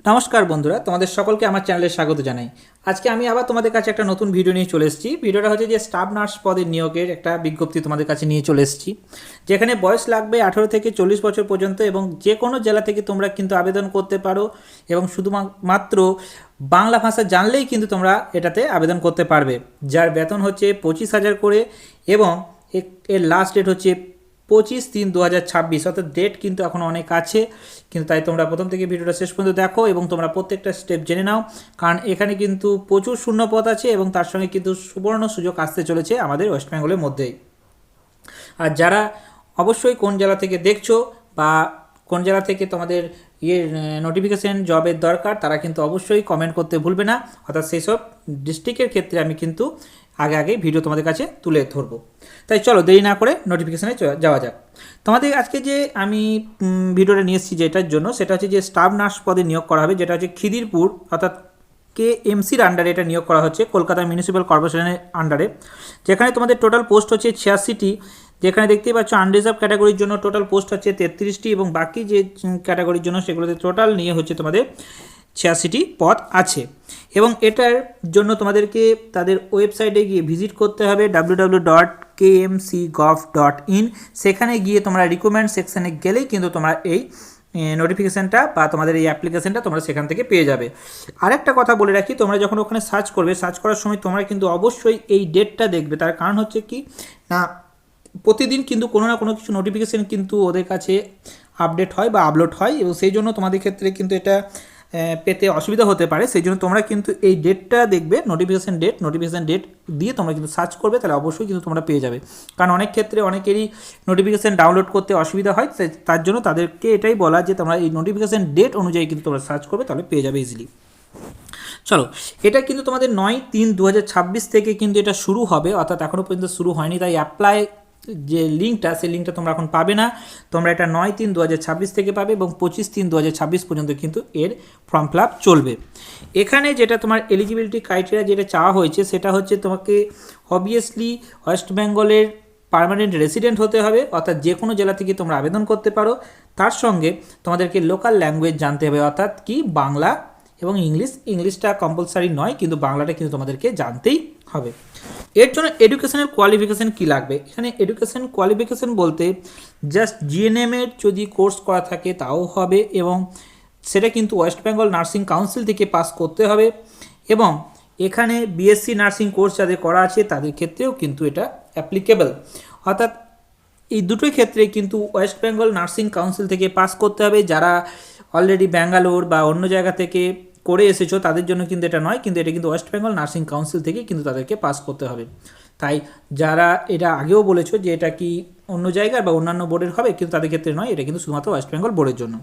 নমস্কার বন্ধুরা, তোমাদের সকলকে আমার চ্যানেলে স্বাগত জানাই। আজকে আমি আবার তোমাদের কাছে একটা নতুন ভিডিও নিয়ে চলে এসেছি। ভিডিওটা হচ্ছে যে স্টাফ নার্স পদের নিয়োগের একটা বিজ্ঞপ্তি তোমাদের কাছে নিয়ে চলে এসেছি, যেখানে বয়স লাগবে 18 থেকে 40 বছর পর্যন্ত এবং যে কোনো জেলা থেকে তোমরা কিন্তু আবেদন করতে পারো এবং শুধুমাত্র বাংলা ভাষা জানলেই কিন্তু তোমরা এটাতে আবেদন করতে পারবে। যার বেতন হচ্ছে 25,000 করে এবং এর লাস্ট ডেট হচ্ছে 25/3/2026, অর্থাৎ ডেট কিন্তু এখন অনেক আছে, কিন্তু তাই তোমরা প্রথম থেকে ভিডিওটা শেষ পর্যন্ত দেখো এবং তোমরা প্রত্যেকটা স্টেপ জেনে নাও, কারণ এখানে কিন্তু প্রচুর শূন্যপদ আছে এবং তার সঙ্গে কিন্তু সুবর্ণ সুযোগ আসতে চলেছে আমাদের ওয়েস্ট বেঙ্গলের মধ্যেই। আর যারা অবশ্যই কোন জেলা থেকে দেখছো বা কোন জেলা থেকে তোমাদের নোটিফিকেশান জবের দরকার, তারা কিন্তু অবশ্যই কমেন্ট করতে ভুলবে না, অর্থাৎ সেই সব ডিস্ট্রিক্টের ক্ষেত্রে আমি কিন্তু আগে ভিডিও তোমাদের কাছে তুলে ধরবো। তাই চলো দেরি না করে নোটিফিকেশানে যাওয়া যাক। তোমাদের আজকে যে আমি ভিডিওটা নিয়ে এসেছি যেটার জন্য, সেটা হচ্ছে যে স্টাফ নার্স পদে নিয়োগ করা হবে, যেটা হচ্ছে খিদিরপুর অর্থাৎ KMCর আন্ডারে এটা নিয়োগ করা হচ্ছে, কলকাতা মিউনিসিপ্যাল কর্পোরেশনের আন্ডারে, যেখানে তোমাদের টোটাল পোস্ট হচ্ছে 86টি। যেখানে দেখতেই পাচ্ছ আনরিজার্ভ ক্যাটাগরির জন্য টোটাল পোস্ট হচ্ছে 33টি এবং বাকি যে ক্যাটাগরির জন্য সেগুলোতে টোটাল নিয়ে হচ্ছে তোমাদের 86টি পদ আছে। এবং এটার জন্য তোমাদেরকে তাদের ওয়েবসাইটে গিয়ে ভিজিট করতে হবে www.kmcgov.in। সেখানে গিয়ে তোমরা রিকমেন্ড সেকশানে গেলেই কিন্তু তোমরা এই নোটিফিকেশানটা বা তোমাদের এই অ্যাপ্লিকেশানটা তোমরা সেখান থেকে পেয়ে যাবে। আরেকটা কথা বলে রাখি, তোমরা যখন ওখানে সার্চ করবে, সার্চ করার সময় তোমরা কিন্তু অবশ্যই এই ডেটটা দেখবে। তার কারণ হচ্ছে কি না, প্রতিদিন কিন্তু কোনো না কোনো কিছু নোটিফিকেশান কিন্তু ওদের কাছে আপডেট হয় বা আপলোড হয় এবং সেই জন্য তোমাদের ক্ষেত্রে কিন্তু এটা পেতে অসুবিধা হতে পারে। সেই জন্য তোমরা কিন্তু এই ডেটটা দেখবে, নোটিফিকেশান ডেট দিয়ে তোমরা কিন্তু সার্চ করবে, তাহলে অবশ্যই কিন্তু তোমরা পেয়ে যাবে। কারণ অনেক ক্ষেত্রে অনেকেরই নোটিফিকেশান ডাউনলোড করতে অসুবিধা হয়, তার জন্য তাদেরকে এটাই বলা যে তোমরা এই নোটিফিকেশান ডেট অনুযায়ী কিন্তু তোমরা সার্চ করবে, তাহলে পেয়ে যাবে ইজিলি। চলো, এটা কিন্তু তোমাদের 9/3/2026 থেকে কিন্তু এটা শুরু হবে, অর্থাৎ এখনও পর্যন্ত শুরু হয়নি। তাই অ্যাপ্লাই যে লিঙ্কটা, সেই লিঙ্কটা তোমরা এখন পাবে না, তোমরা এটা 9/3/2026 থেকে পাবে এবং 25/3/2026 পর্যন্ত কিন্তু এর ফর্ম ফিল আপ চলবে। এখানে যেটা তোমার এলিজিবিলিটি ক্রাইটেরিয়া যেটা চাওয়া হয়েছে, সেটা হচ্ছে তোমাকে অবভিয়াসলি ওয়েস্ট বেঙ্গলের পার্মানেন্ট রেসিডেন্ট হতে হবে, অর্থাৎ যে কোনো জেলা থেকে তোমরা আবেদন করতে পারো। তার সঙ্গে তোমাদেরকে লোকাল ল্যাঙ্গুয়েজ জানতে হবে, অর্থাৎ কি বাংলা এবং ইংলিশটা কম্পালসারি নয়, কিন্তু বাংলাটা কিন্তু তোমাদেরকে জানতেই হবে। এর জন্য এডুকেশনের কোয়ালিফিকেশান কী লাগবে, এখানে এডুকেশন কোয়ালিফিকেশান বলতে জাস্ট জিএনএমের যদি কোর্স করা থাকে তাও হবে এবং সেটা কিন্তু ওয়েস্ট বেঙ্গল নার্সিং কাউন্সিল থেকে পাস করতে হবে এবং এখানে বিএসসি নার্সিং কোর্স যাদের করা আছে তাদের ক্ষেত্রেও কিন্তু এটা অ্যাপ্লিকেবল, অর্থাৎ এই দুটোই ক্ষেত্রে কিন্তু ওয়েস্ট বেঙ্গল নার্সিং কাউন্সিল থেকে পাস করতে হবে। যারা অলরেডি ব্যাঙ্গালোর বা অন্য জায়গা থেকে করে এসেছো তাদের জন্য কিন্তু এটা নয়, কিন্তু এটা কিন্তু ওয়েস্ট বেঙ্গল নার্সিং কাউন্সিল থেকে কিন্তু তাদেরকে পাস করতে হবে। তাই যারা এটা আগেও বলেছো যে এটা কি অন্য জায়গার বা অন্যান্য বোর্ডের হবে, কিন্তু তাদের ক্ষেত্রে নয়, এটা কিন্তু শুধুমাত্র ওয়েস্ট বেঙ্গল বোর্ডের জন্য।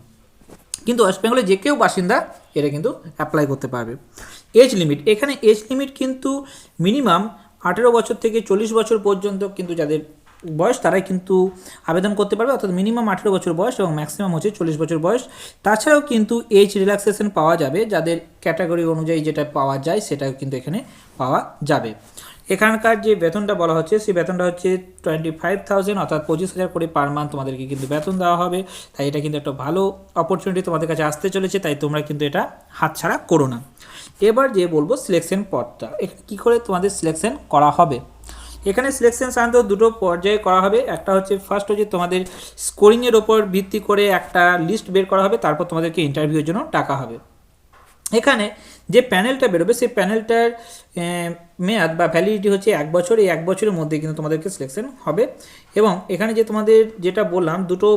কিন্তু ওয়েস্ট বেঙ্গলে যে কেউ বাসিন্দা এটা কিন্তু অ্যাপ্লাই করতে পারবে। এজ লিমিট, এখানে এজ লিমিট কিন্তু মিনিমাম 18 বছর থেকে 40 বছর পর্যন্ত কিন্তু যাদের বয়স তারাই কিন্তু আবেদন করতে পারবে, অর্থাৎ মিনিমাম 18 বছর বয়স এবং ম্যাক্সিমাম হচ্ছে 40 বছর বয়স। তাছাড়াও কিন্তু এজ রিল্যাক্সেশন পাওয়া যাবে, যাদের ক্যাটাগরি অনুযায়ী যেটা পাওয়া যায় সেটাও কিন্তু এখানে পাওয়া যাবে। এখানকার যে বেতনটা বলা হচ্ছে সেই বেতনটা হচ্ছে 25,000, অর্থাৎ 25,000 করে পার মান্থ তোমাদেরকে কিন্তু বেতন দেওয়া হবে। তাই এটা কিন্তু একটা ভালো অপরচুনিটি তোমাদের কাছে আসতে চলেছে, তাই তোমরা কিন্তু এটা হাতছাড়া করো না। এবার যে বলবো সিলেকশন পথটা, এখানে কী করে তোমাদের সিলেকশন করা হবে। এখানে সিলেকশন সাধারণত দুটো পর্যায়ে করা হবে। একটা হচ্ছে ফার্স্ট হচ্ছে তোমাদের স্কোরিংয়ের ওপর ভিত্তি করে একটা লিস্ট বের করা হবে, তারপর তোমাদেরকে ইন্টারভিউর জন্য ডাকা হবে। এখানে যে প্যানেলটা বেরোবে সেই প্যানেলটার মেয়াদ বা ভ্যালিডিটি হচ্ছে 1 বছর। এই 1 বছরের মধ্যে কিন্তু তোমাদেরকে সিলেকশন হবে এবং এখানে যে তোমাদের যেটা বললাম দুটো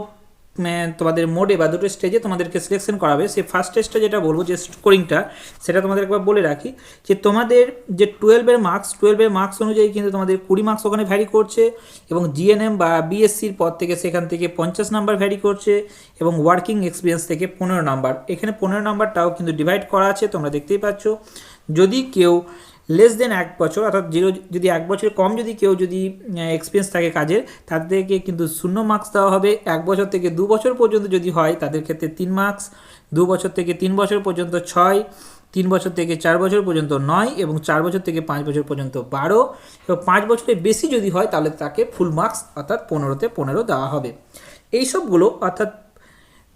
তোমাদের মোডে বা দুটো স্টেজে তোমাদেরকে সিলেকশন করাবে। সেই ফার্স্ট স্টেজটা যেটা বলবো যে স্কোরিংটা, সেটা তোমাদের একবার বলে রাখি যে তোমাদের যে 12-এর মার্কস অনুযায়ী কিন্তু তোমাদের 20 মার্কস ওখানে ভ্যারি করছে এবং জিএনএম বা বিএসসির পদ থেকে সেখান থেকে 50 নাম্বার ভ্যারি করছে এবং ওয়ার্কিং এক্সপিরিয়েন্স থেকে 15 নাম্বার। এখানে 15 নাম্বারটাও কিন্তু ডিভাইড করা আছে, তোমরা দেখতেই পাচ্ছ। যদি কেউ লেস দেন 1 বছর, অর্থাৎ যদি 1 বছর কম যদি কেউ যদি এক্সপিরিয়েন্স থাকে কাজের, তাদেরকে কিন্তু 0 মার্কস দেওয়া হবে। 1 বছর থেকে 2 বছর পর্যন্ত যদি হয় তাদের ক্ষেত্রে 3 মার্কস, 2 বছর থেকে 3 বছর পর্যন্ত 6, 3 বছর থেকে 4 বছর পর্যন্ত 9 এবং 4 বছর থেকে 5 বছর পর্যন্ত 12 এবং 5 বছরের বেশি যদি হয় তাহলে তাকে ফুল মার্কস অর্থাৎ 15তে 15 দেওয়া হবে। এই সবগুলো অর্থাৎ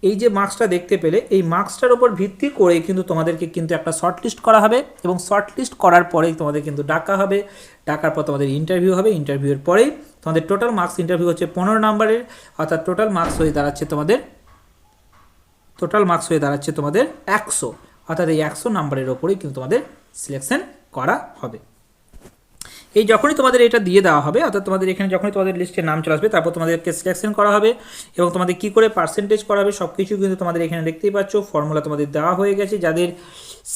এই যে মার্কসটা দেখতে পেলে এই মার্কসটার উপর ভিত্তি করে কিন্তু তোমাদেরকে কিন্তু একটা শর্ট লিস্ট করা হবে এবং শর্ট লিস্ট করার পরেই তোমাদের কিন্তু ডাকা হবে, ডাকার পর তোমাদের ইন্টারভিউ হবে, ইন্টারভিউয়ের পরেই তোমাদের টোটাল মার্কস ইন্টারভিউ হচ্ছে 15 নম্বরের, অর্থাৎ টোটাল মার্কস হয়ে দাঁড়াচ্ছে তোমাদের 100, অর্থাৎ এই 100 নম্বরের ওপরেই কিন্তু তোমাদের সিলেকশন করা হবে। এই যখনই তোমাদের এটা দিয়ে দেওয়া হবে, অর্থাৎ তোমাদের এখানে যখনই তোমাদের লিস্টে নাম চলে আসবে তারপর তোমাদেরকে সিলেকশন করা হবে এবং তোমাদের কী করে পার্সেন্টেজ করা হবে সব কিছু কিন্তু তোমাদের এখানে দেখতেই পাচ্ছ, ফর্মুলা তোমাদের দেওয়া হয়ে গেছে। যাদের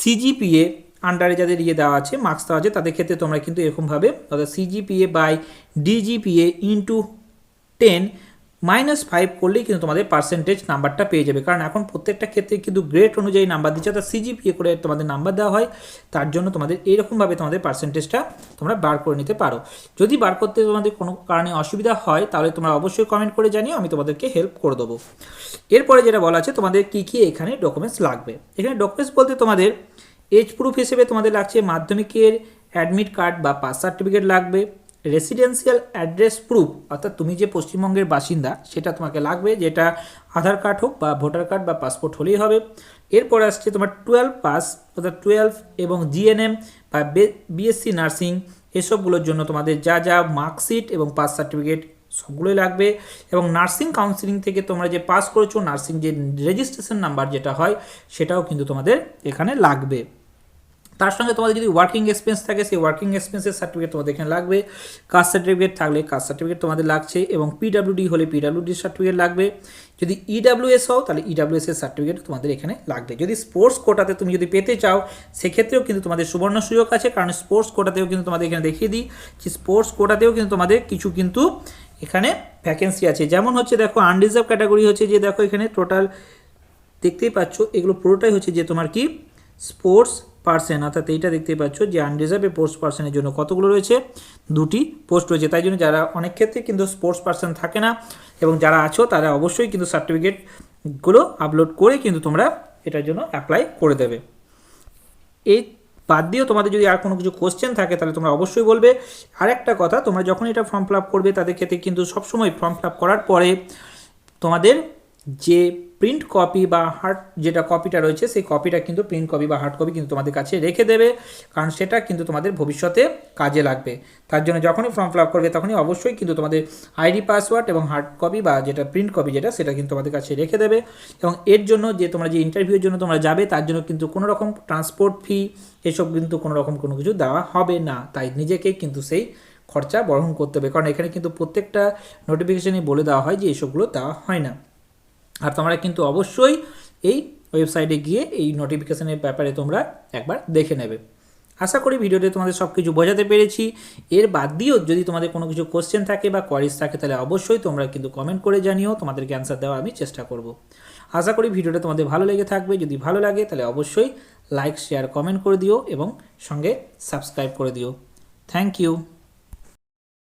সিজিপিএ আন্ডারে যাদের দেওয়া আছে, মার্কস দেওয়া আছে, তাদের ক্ষেত্রে তোমরা কিন্তু এরকমভাবে অর্থাৎ সিজিপিএ বাই ডিজিপিএ ইন্টু 10 -5 করলেই কিন্তু তোমাদের পার্সেন্টেজ নাম্বারটা পেয়ে যাবে। কারণ এখন প্রত্যেকটা ক্ষেত্রে কিন্তু গ্রেড অনুযায়ী নাম্বার দিচ্ছে, অর্থাৎ সিজিপিএ করে তোমাদের নাম্বার দেওয়া হয়, তার জন্য তোমাদের এইরকমভাবে তোমাদের পার্সেন্টেজটা তোমরা বার করে নিতে পারো। যদি বার করতে তোমাদের কোনো কারণে অসুবিধা হয় তাহলে তোমরা অবশ্যই কমেন্ট করে জানিও, আমি তোমাদেরকে হেল্প করে দেবো। এরপরে যেটা বলা আছে তোমাদের কী কী এখানে ডকুমেন্টস লাগবে। এখানে ডকুমেন্টস বলতে তোমাদের এজ প্রুফ হিসেবে তোমাদের লাগছে মাধ্যমিকের অ্যাডমিট কার্ড বা পাস সার্টিফিকেট লাগবে, রেসিডেন্সিয়াল অ্যাড্রেস প্রুফ অর্থাৎ তুমি যে পশ্চিমবঙ্গের বাসিন্দা সেটা তোমাকে লাগবে, যেটা আধার কার্ড হোক বা ভোটার কার্ড বা পাসপোর্ট হলেই হবে। এরপর আসছে তোমার 12 পাস অর্থাৎ 12 এবং জিএনএম বা বিএসসি নার্সিং এসবগুলোর জন্য তোমাদের যা যা মার্কশিট এবং পাস সার্টিফিকেট সবগুলোই লাগবে। এবং নার্সিং কাউন্সিলিং থেকে তোমরা যে পাস করেছো নার্সিং যে রেজিস্ট্রেশন নাম্বার যেটা হয় সেটাও কিন্তু তোমাদের এখানে লাগবে। তার সঙ্গে তোমাদের যদি ওয়ার্কিং এক্সপিরিয়েন্স থাকে সেই ওয়ার্কিং এক্সপিরিয়েন্সের সার্টিফিকেট তোমাদের এখানে লাগবে, কাস্ট সার্টিফিকেট থাকলে কাস্ট সার্টিফিকেট তোমাদের লাগছে এবং পিডাব্লিউডি হলে পিডাব্লিউডি সার্টিফিকেট লাগবে। যদি ইডাব্লিউএস হও তাহলে ইডাব্লিউএস এর সার্টিফিকেট তোমাদের এখানে লাগবে। যদি স্পোর্টস কোটাতে তুমি যদি পেতে চাও সেক্ষেত্রেও কিন্তু তোমাদের সুবর্ণ সুযোগ আছে, কারণ স্পোর্টস কোটাতেও কিন্তু তোমাদের এখানে দেখিয়ে দিই যে স্পোর্টস কোটাতেও কিন্তু তোমাদের কিছু কিন্তু এখানে ভ্যাকেন্সি আছে। যেমন হচ্ছে দেখো আনরিজার্ভ ক্যাটাগরি হচ্ছে যে দেখো এখানে টোটাল দেখতেই পাচ্ছ এগুলো পুরোটাই হচ্ছে যে তোমার কি স্পোর্টস পার্সন, অর্থাৎ এইটা দেখতেই পাচ্ছ যে আনরিজার্ভ পোস্ট পার্সনের জন্য কতগুলো রয়েছে, 2টি পোস্ট রয়েছে। তাই জন্য যারা অনেক ক্ষেত্রে কিন্তু স্পোর্টস পার্সন থাকে না এবং যারা আছো তারা অবশ্যই কিন্তু সার্টিফিকেটগুলো আপলোড করে কিন্তু তোমরা এটার জন্য অ্যাপ্লাই করে দেবে। এই বাদ দিয়েও তোমাদের যদি আর কোনো কিছু কোশ্চেন থাকে তাহলে তোমরা অবশ্যই বলবে। আর একটা কথা, তোমরা যখন এটা ফর্ম ফিল আপ করবে তাদের ক্ষেত্রে কিন্তু সবসময় ফর্ম ফিল আপ করার পরে তোমাদের যে প্রিন্ট কপি বা হার্ড যেটা কপিটা রয়েছে সেই কপিটা কিন্তু প্রিন্ট কপি বা হার্ড কপি কিন্তু তোমাদের কাছে রেখে দেবে, কারণ সেটা কিন্তু তোমাদের ভবিষ্যতে কাজে লাগবে। তার জন্য যখনই ফর্ম ফিল আপ করবে তখনই অবশ্যই কিন্তু তোমাদের আইডি পাসওয়ার্ড এবং হার্ড কপি বা যেটা প্রিন্ট কপি যেটা সেটা কিন্তু তোমাদের কাছে রেখে দেবে। এবং এর জন্য যে তোমরা যে ইন্টারভিউর জন্য তোমরা যাবে তার জন্য কিন্তু কোনো রকম ট্রান্সপোর্ট ফি এসব কিন্তু কোনো রকম কোনো কিছু দেওয়া হবে না, তাই নিজেকেই কিন্তু সেই খরচা বহন করতে হবে, কারণ এখানে কিন্তু প্রত্যেকটা নোটিফিকেশানই বলে দেওয়া হয় যে এসবগুলো দেওয়া হয় না। আর তোমরা কিন্তু অবশ্যই এই ওয়েবসাইটে গিয়ে এই নোটিফিকেশানের ব্যাপারে তোমরা একবার দেখে নেবে। আশা করি ভিডিওতে তোমাদের সব কিছু বোঝাতে পেরেছি। এর বাদ দিয়েও যদি তোমাদের কোনো কিছু কোশ্চেন থাকে বা কোয়ারিজ থাকে তাহলে অবশ্যই তোমরা কিন্তু কমেন্ট করে জানিও, তোমাদেরকে অ্যান্সার দেওয়া আমি চেষ্টা করব। আশা করি ভিডিওটা তোমাদের ভালো লেগে থাকবে। যদি ভালো লাগে তাহলে অবশ্যই লাইক শেয়ার কমেন্ট করে দিও এবং সঙ্গে সাবস্ক্রাইব করে দিও। Thank you.